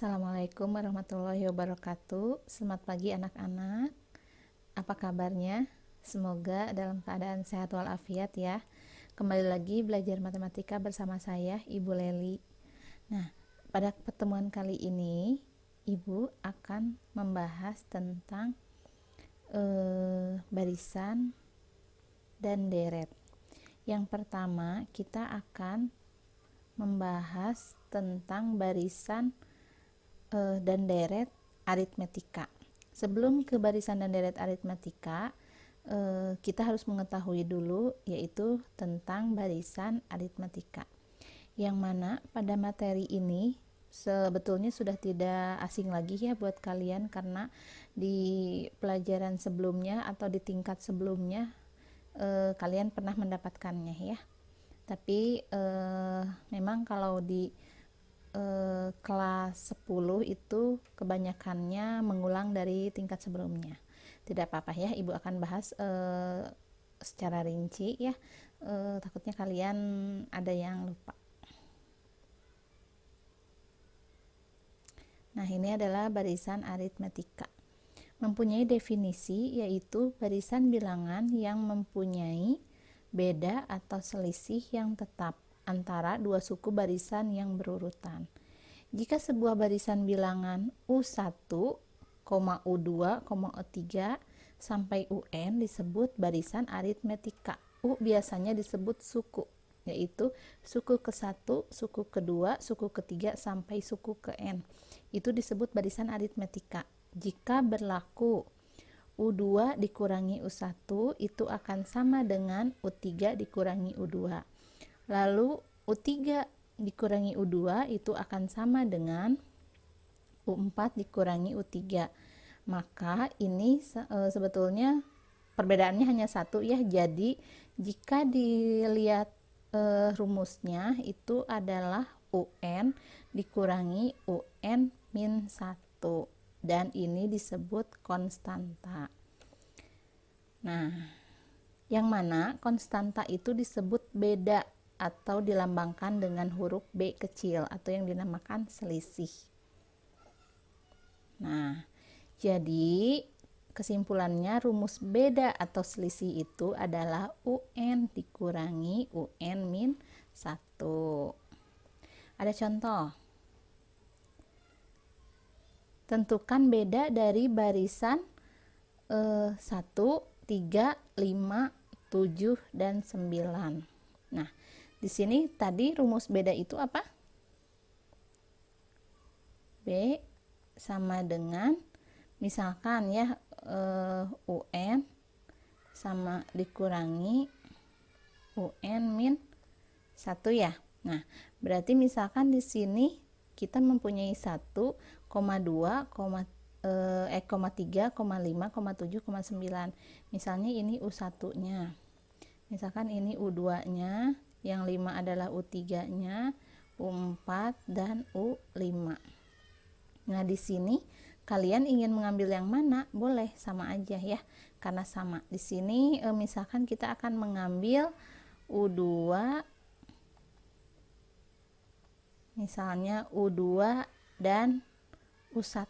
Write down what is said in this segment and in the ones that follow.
Assalamualaikum warahmatullahi wabarakatuh. Selamat pagi anak-anak. Apa kabarnya? Semoga dalam keadaan sehat walafiat ya. Kembali lagi belajar matematika bersama saya, Ibu Leli. Nah, pada pertemuan kali ini, Ibu akan membahas tentang barisan dan deret. Yang pertama, kita akan membahas tentang barisan dan deret aritmetika. Sebelum ke barisan dan deret aritmetika, kita harus mengetahui dulu yaitu tentang barisan aritmetika. Yang mana pada materi ini sebetulnya sudah tidak asing lagi ya buat kalian, karena di pelajaran sebelumnya atau di tingkat sebelumnya kalian pernah mendapatkannya ya. Tapi memang kalau di kelas 10 itu kebanyakannya mengulang dari tingkat sebelumnya. Tidak apa-apa ya, Ibu akan bahas secara rinci ya. Takutnya kalian ada yang lupa. Nah, ini adalah barisan aritmetika. Mempunyai definisi yaitu barisan bilangan yang mempunyai beda atau selisih yang tetap antara dua suku barisan yang berurutan. Jika sebuah barisan bilangan U1, U2, U3 sampai UN disebut barisan aritmetika. U biasanya disebut suku, yaitu suku ke-1, suku ke-2, suku ke-3 sampai suku ke-N. Itu disebut barisan aritmetika. Jika berlaku U2 dikurangi U1 itu akan sama dengan U3 dikurangi U2. Lalu U3 dikurangi U2 itu akan sama dengan U4 dikurangi U3. Maka ini sebetulnya perbedaannya hanya satu ya. Jadi jika dilihat rumusnya itu adalah UN dikurangi UN min 1, dan ini disebut konstanta. Nah, yang mana konstanta itu disebut beda atau dilambangkan dengan huruf B kecil atau yang dinamakan selisih. Nah, jadi kesimpulannya rumus beda atau selisih itu adalah UN dikurangi UN min 1. Ada contoh. Tentukan beda dari barisan 1, 3, 5, 7, dan 9. Nah, di sini tadi rumus beda itu apa? B sama dengan misalkan ya UN sama dikurangi UN min 1 ya. Nah, berarti misalkan di sini kita mempunyai 1, 2, 3, 5, 7, 9. Misalnya ini U1-nya. Misalkan ini U2-nya, yang 5 adalah U3-nya, U4 dan U5. Nah, di sini kalian ingin mengambil yang mana? Boleh, sama aja ya. Karena sama. Di sini misalkan kita akan mengambil U2, misalnya U2 dan U1.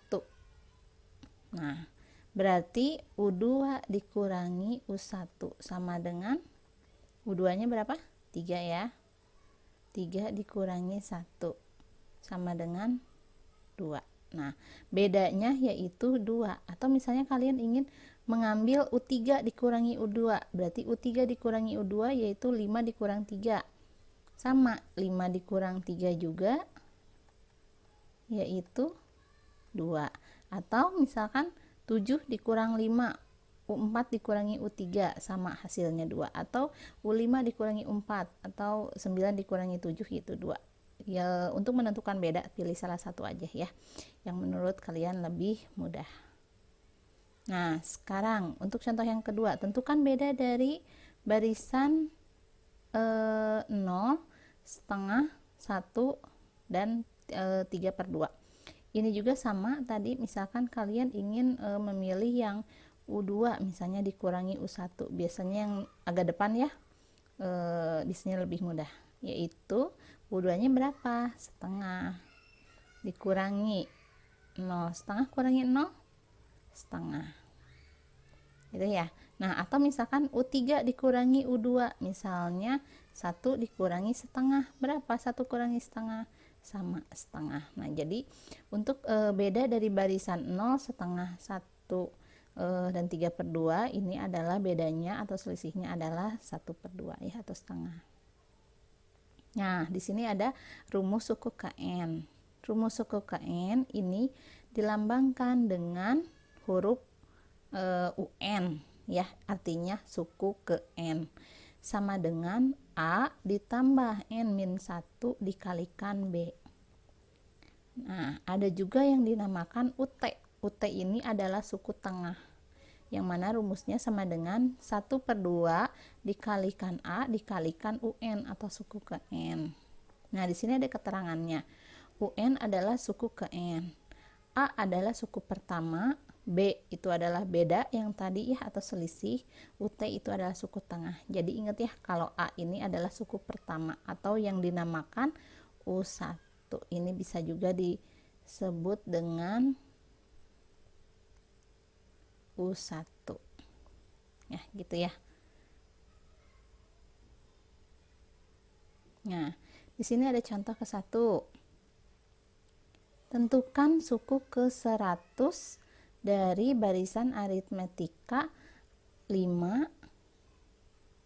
Nah, berarti U2 dikurangi U1 sama dengan U2-nya berapa? 3 ya. 3 dikurangi 1 sama dengan 2. Nah, bedanya yaitu 2. Atau misalnya kalian ingin mengambil U3 dikurangi U2. Berarti U3 dikurangi U2 yaitu 5 dikurang 3. Sama, 5 dikurang 3 juga yaitu 2. Atau misalkan 7 dikurang 5, U4 dikurangi U3 sama hasilnya 2. Atau U5 dikurangi U4 atau 9 dikurangi 7 itu 2. Ya, untuk menentukan beda pilih salah satu aja ya yang menurut kalian lebih mudah. Nah, sekarang untuk contoh yang kedua, tentukan beda dari barisan 0, setengah, 1, dan 3/2. Ini juga sama tadi, misalkan kalian ingin memilih yang U2 misalnya dikurangi U1. Biasanya yang agak depan ya, di sini lebih mudah, yaitu U2-nya berapa? Setengah dikurangi 0 setengah kurangi 0 setengah, gitu ya. Nah, atau misalkan U3 dikurangi U2, misalnya 1 dikurangi setengah, berapa 1 kurangi setengah? Sama setengah. Nah, jadi untuk beda dari barisan 0, setengah, 1, dan 3/2 ini adalah bedanya atau selisihnya adalah 1/2 ya, atau setengah. Nah, di sini ada rumus suku KN. Rumus suku KN ini dilambangkan dengan huruf UN ya, artinya suku ke N, sama dengan A ditambah N-1 dikalikan B. Nah, ada juga yang dinamakan UT. UT ini adalah suku tengah, yang mana rumusnya sama dengan 1/2 dikalikan A dikalikan UN atau suku ke N. Nah, di sini ada keterangannya. UN adalah suku ke N, A adalah suku pertama, B itu adalah beda yang tadi ya atau selisih, UT itu adalah suku tengah. Jadi ingat ya, kalau A ini adalah suku pertama atau yang dinamakan U1. Ini bisa juga disebut dengan U1. Ya, gitu ya. Nah, di sini ada contoh ke-1. Tentukan suku ke-100 dari barisan aritmetika 5,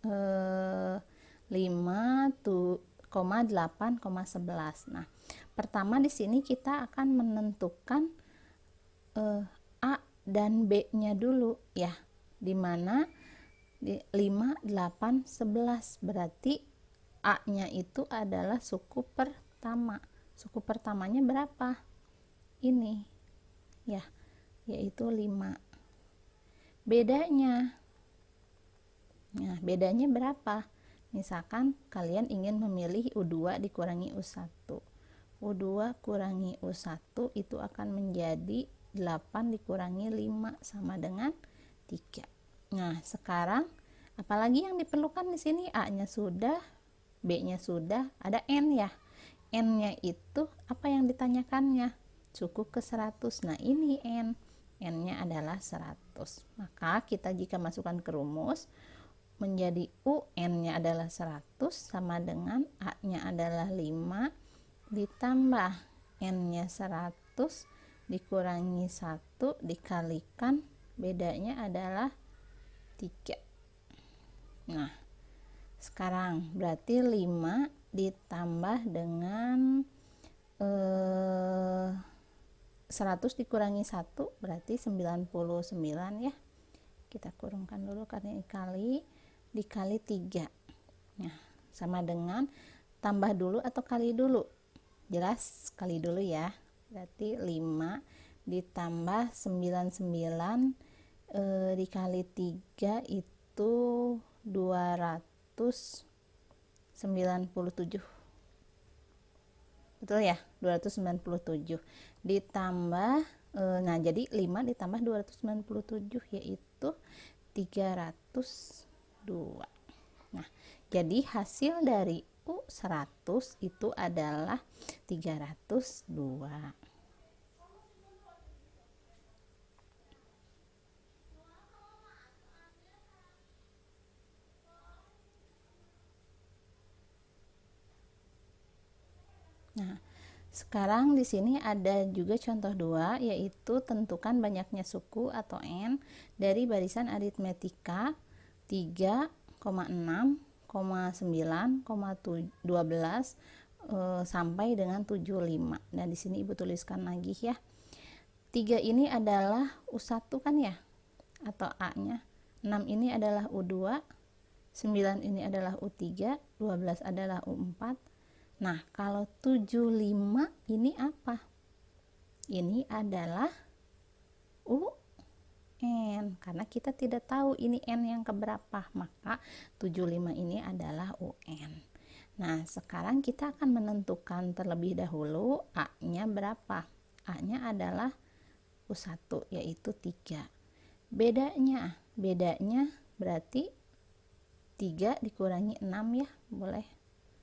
8,11. Nah, pertama di sini kita akan menentukan A dan B-nya dulu ya. Dimana 5, 8, 11 berarti A-nya itu adalah suku pertama. Suku pertamanya berapa? Ini ya, yaitu 5. Bedanya, nah bedanya berapa? Misalkan kalian ingin memilih U2 dikurangi U1, U2 kurangi U1 itu akan menjadi 8 dikurangi 5 sama dengan 3. Nah, sekarang apalagi yang diperlukan di sini? A-nya sudah, B-nya sudah, ada N ya. N-nya itu apa yang ditanyakannya? Suku ke-100. Nah, ini N. N-nya adalah 100. Maka kita jika masukkan ke rumus menjadi U, N-nya adalah 100 sama dengan A-nya adalah 5 ditambah N-nya 100 dikurangi 1 dikalikan bedanya adalah 3. Nah, sekarang berarti 5 ditambah dengan 100 dikurangi 1 berarti 99 ya. Kita kurungkan dulu karena dikali 3. Nah, sama dengan tambah dulu atau kali dulu? Jelas kali dulu ya. Berarti 5 ditambah 99 dikali 3 itu 297. Betul ya? 297 ditambah nah jadi 5 ditambah 297 yaitu 302. Nah, jadi hasil dari U100 itu adalah 302. Nah, sekarang di sini ada juga contoh 2, yaitu tentukan banyaknya suku atau N dari barisan aritmetika 3,6, 9, 12 sampai dengan 75. Dan di sini Ibu tuliskan lagi ya. 3 ini adalah U1 kan ya, atau A-nya. 6 ini adalah U2, 9 ini adalah U3, 12 adalah U4. Nah, kalau 75 ini apa? Ini adalah UN, karena kita tidak tahu ini N yang keberapa, maka 75 ini adalah UN. Nah, sekarang kita akan menentukan terlebih dahulu A-nya berapa. A-nya adalah U1, yaitu 3. Bedanya berarti 3 dikurangi 6 ya, boleh.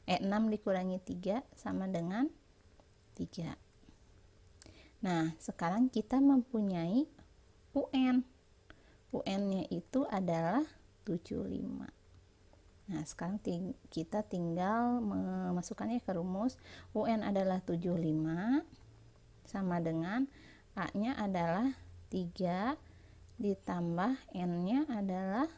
6 dikurangi 3 sama dengan 3. Nah, sekarang kita mempunyai UN. UN-nya itu adalah 75. Nah, sekarang kita tinggal memasukkannya ke rumus. UN adalah 75 sama dengan A-nya adalah 3 ditambah N-nya adalah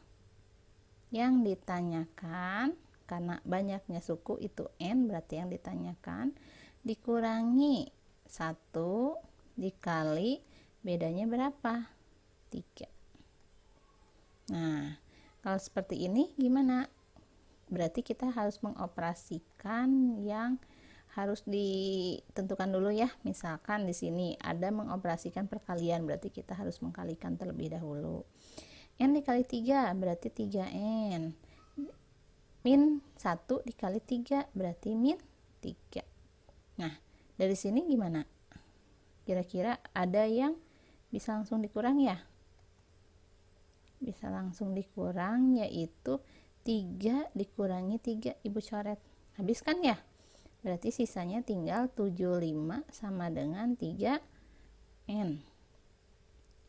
yang ditanyakan, karena banyaknya suku itu N, berarti yang ditanyakan, dikurangi 1 dikali bedanya berapa? 3. Nah, kalau seperti ini gimana? Berarti kita harus mengoperasikan yang harus ditentukan dulu ya. Misalkan di sini ada mengoperasikan perkalian, berarti kita harus mengkalikan terlebih dahulu. N dikali 3 berarti 3N. Min 1 dikali 3 berarti min 3. Nah, dari sini gimana? Kira-kira ada yang bisa langsung dikurang ya? Bisa langsung dikurang, yaitu 3 dikurangi 3, Ibu coret. Habis kan ya? Berarti sisanya tinggal 75 sama dengan 3N.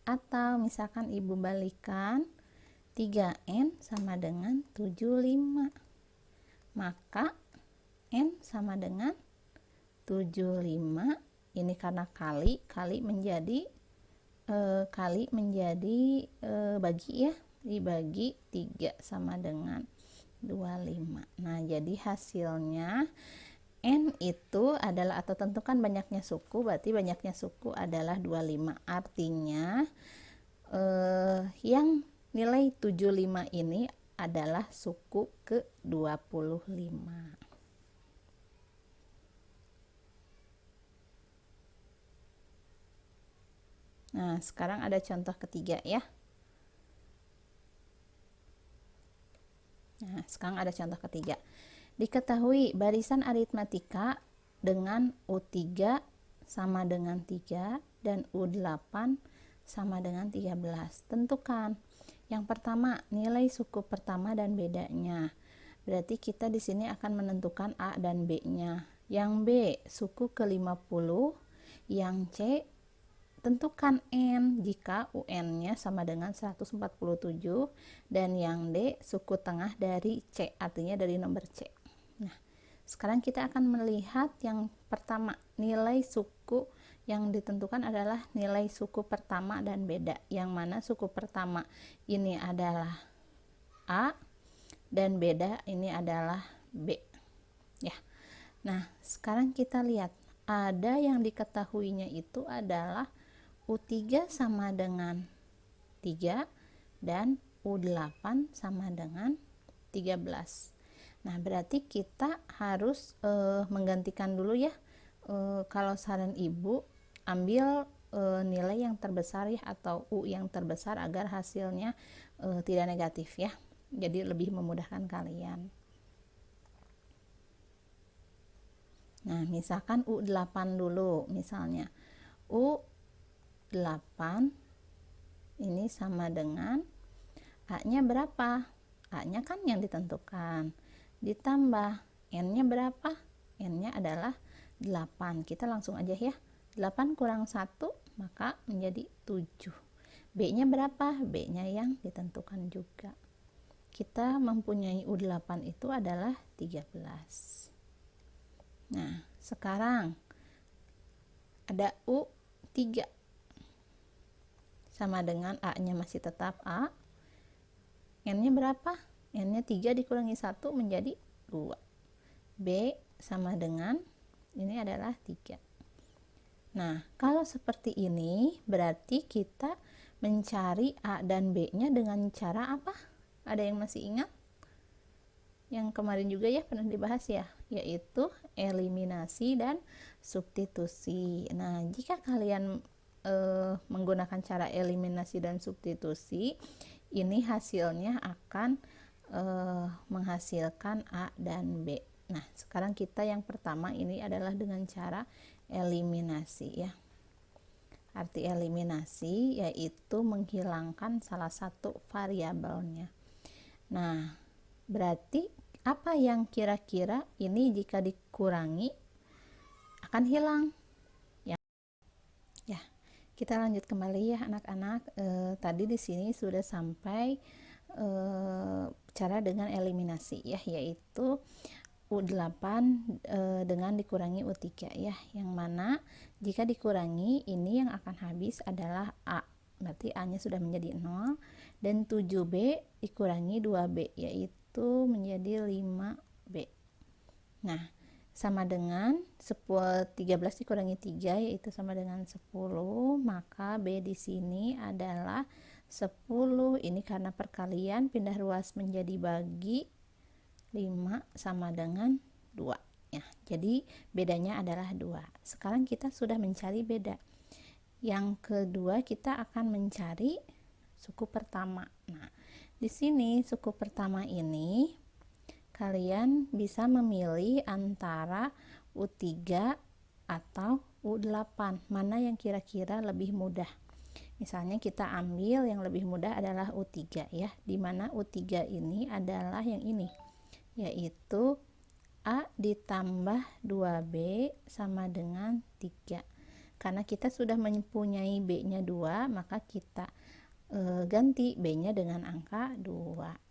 Atau misalkan Ibu balikan, 3N sama dengan 75. Maka N sama dengan 75. Ini karena kali menjadi bagi ya, dibagi 3 sama dengan 25. Nah, jadi hasilnya N itu adalah, atau tentukan banyaknya suku, berarti banyaknya suku adalah 25. Artinya yang nilai 75 ini adalah suku ke-25. Nah, sekarang ada contoh ketiga ya. Nah, sekarang ada contoh ketiga. Diketahui barisan aritmatika dengan U3 sama dengan 3 dan U8 sama dengan 13. Tentukan. Yang pertama, nilai suku pertama dan bedanya. Berarti kita di sini akan menentukan A dan B-nya. Yang B, suku ke-50. Yang C, tentukan N jika UN-nya sama dengan 147, dan yang D suku tengah dari C, artinya dari nomor C. Nah, sekarang kita akan melihat yang pertama, nilai suku yang ditentukan adalah nilai suku pertama dan beda. Yang mana suku pertama ini adalah A dan beda ini adalah B. Ya. Nah, sekarang kita lihat ada yang diketahuinya itu adalah U3 sama dengan 3 dan U8 sama dengan 13. Nah, berarti kita harus menggantikan dulu ya. Kalau saran Ibu, ambil nilai yang terbesar ya, atau U yang terbesar agar hasilnya tidak negatif ya. Jadi lebih memudahkan kalian. Nah, misalkan U8 dulu misalnya. U8 ini sama dengan A-nya berapa? A-nya kan yang ditentukan. Ditambah N-nya berapa? N-nya adalah 8. Kita langsung aja ya. 8 kurang 1 maka menjadi 7. B-nya berapa? B-nya yang ditentukan juga. Kita mempunyai U8 itu adalah 13. Nah, sekarang ada U3 sama dengan A-nya masih tetap A. N-nya berapa? N-nya 3 dikurangi 1 menjadi 2. B sama dengan ini adalah 3. Nah, kalau seperti ini berarti kita mencari A dan B-nya dengan cara apa? Ada yang masih ingat? Yang kemarin juga ya pernah dibahas ya, yaitu eliminasi dan substitusi. Nah, jika kalian menggunakan cara eliminasi dan substitusi, ini hasilnya akan menghasilkan A dan B. Nah, sekarang kita yang pertama ini adalah dengan cara eliminasi ya. Arti eliminasi yaitu menghilangkan salah satu variabelnya. Nah, berarti apa yang kira-kira ini jika dikurangi akan hilang? Kita lanjut kembali ya anak-anak. Tadi di sini sudah sampai cara dengan eliminasi ya, yaitu U8 dengan dikurangi U3 ya, yang mana jika dikurangi ini yang akan habis adalah A, berarti A nya sudah menjadi 0, dan 7B dikurangi 2B yaitu menjadi 5B. Nah, sama dengan 13 dikurangi 3 yaitu sama dengan 10, maka B di sini adalah 10. Ini karena perkalian pindah ruas menjadi bagi 5 sama dengan 2 ya. Jadi bedanya adalah 2. Sekarang kita sudah mencari beda. Yang kedua kita akan mencari suku pertama. Nah, di sini suku pertama ini kalian bisa memilih antara U3 atau U8, mana yang kira-kira lebih mudah. Misalnya kita ambil yang lebih mudah adalah U3 ya, dimana U3 ini adalah yang ini, yaitu A ditambah 2B sama dengan 3. Karena kita sudah mempunyai B nya 2, maka kita ganti B nya dengan angka 2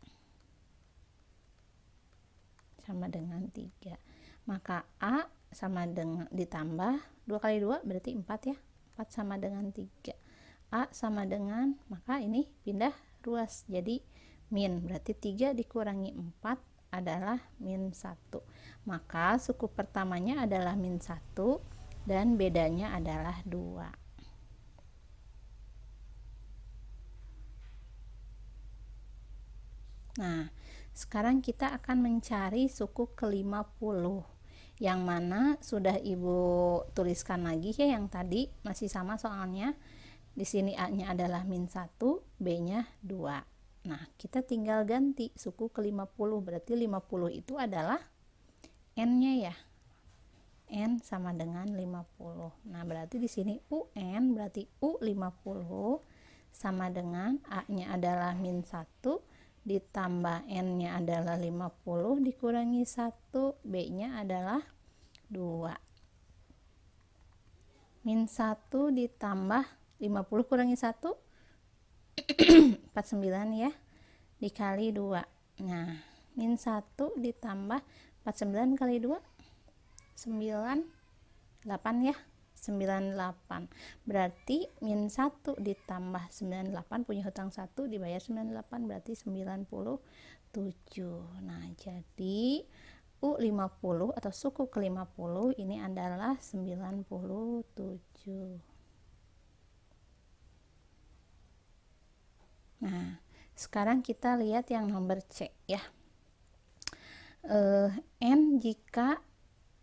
sama dengan 3. Maka A sama dengan ditambah 2 kali 2 berarti 4 ya. 4 sama dengan 3. A sama dengan, maka ini pindah ruas jadi min, berarti 3 dikurangi 4 adalah min 1. Maka suku pertamanya adalah min 1 dan bedanya adalah 2. Nah, sekarang kita akan mencari suku ke-50, yang mana sudah Ibu tuliskan lagi ya, yang tadi masih sama soalnya. Di sini A-nya adalah min 1, B-nya 2. Nah, kita tinggal ganti suku ke-50, berarti 50 itu adalah N-nya ya. N sama dengan 50. Nah, berarti di sini UN berarti U50 sama dengan A-nya adalah min 1 ditambah N-nya adalah 50 dikurangi 1, B-nya adalah 2. Min 1 ditambah 50 kurangi 1 49 ya, dikali 2. Nah, min 1 ditambah 49 kali 2 98 ya, 98. Berarti min 1 ditambah 98, punya hutang 1 dibayar 98, berarti 97. Nah, jadi U50 atau suku ke-50 ini adalah 97. Nah, sekarang kita lihat yang nomor C ya. N jika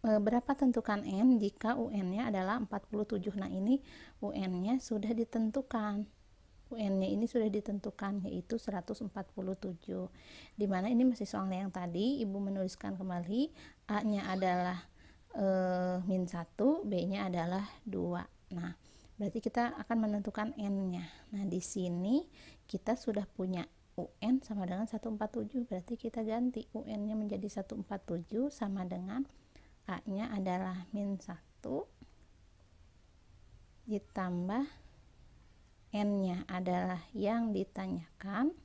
berapa tentukan N jika UN-nya adalah 47. Nah, ini UN-nya sudah ditentukan. UN-nya ini sudah ditentukan, yaitu 147. Dimana ini masih soal yang tadi, Ibu menuliskan kembali, A-nya adalah min 1, B-nya adalah 2. Nah, berarti kita akan menentukan N-nya. Nah, di sini kita sudah punya UN sama dengan 147, berarti kita ganti UN-nya menjadi 147 sama dengan A-nya adalah min 1 ditambah N-nya adalah yang ditanyakan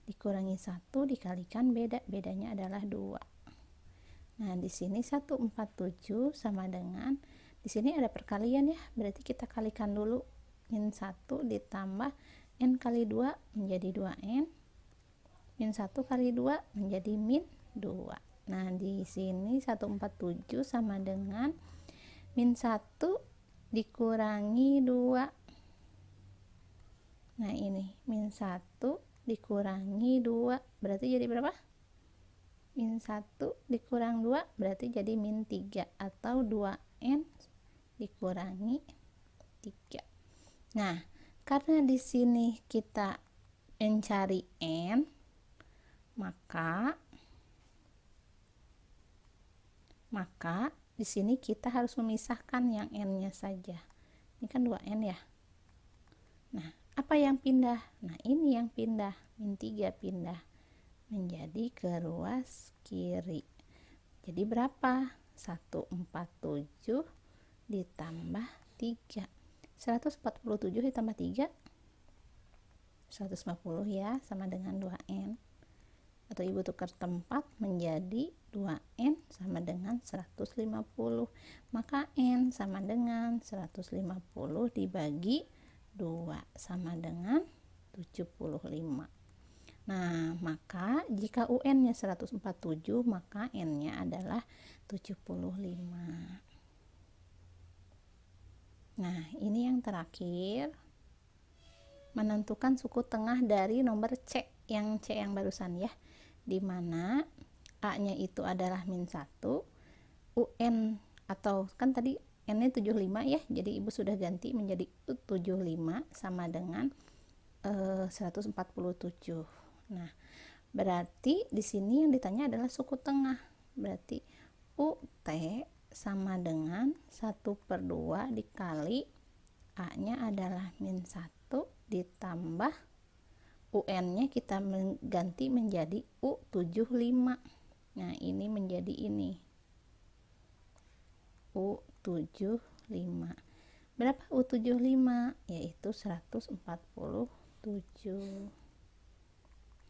dikurangi 1 dikalikan bedanya adalah 2. Nah, di sini 147 sama dengan, di sini ada perkalian ya, berarti kita kalikan dulu min 1 ditambah N kali 2 menjadi 2N, min 1 kali 2 menjadi min 2. Nah, di sini 147 sama dengan min 1 dikurangi 2. Nah, ini min 1 dikurangi 2 berarti jadi berapa? Min 1 dikurang 2 berarti jadi min 3 atau 2N dikurangi 3. Nah, karena di sini kita mencari N, maka di sini kita harus memisahkan yang N-nya saja. Ini kan 2N ya. Nah, apa yang pindah? Nah, ini yang pindah. Min 3 pindah menjadi ke ruas kiri. Jadi berapa? 147 ditambah 3. 147 ditambah 3 150 ya, sama dengan 2N. Atau ibu tukar tempat menjadi 2N sama dengan 150. Maka N sama dengan 150 dibagi 2 sama dengan 75. Nah, maka jika UN-nya 147, maka N-nya adalah 75. Nah, ini yang terakhir. Menentukan suku tengah dari nomor C yang barusan ya, dimana A-nya itu adalah -1, UN atau kan tadi N-nya 75 ya, jadi ibu sudah ganti menjadi 75 sama dengan 147. Nah, berarti di sini yang ditanya adalah suku tengah, berarti UT sama dengan 1/2 dikali A-nya adalah -1 ditambah UN-nya kita ganti menjadi U75. Nah, ini menjadi ini U75. Berapa U75? Yaitu 147.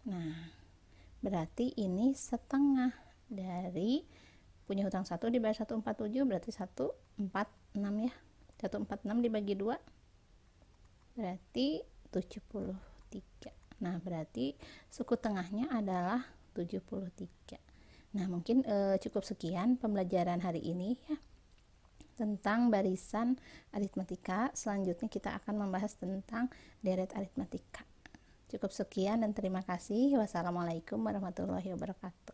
Nah, berarti ini setengah dari punya hutang 1 dibayar 147, berarti 146 ya. 146 dibagi 2 berarti 73. Nah, berarti suku tengahnya adalah 73. Nah, mungkin cukup sekian pembelajaran hari ini ya tentang barisan aritmatika. Selanjutnya kita akan membahas tentang deret aritmatika. Cukup sekian dan terima kasih. Wassalamualaikum warahmatullahi wabarakatuh.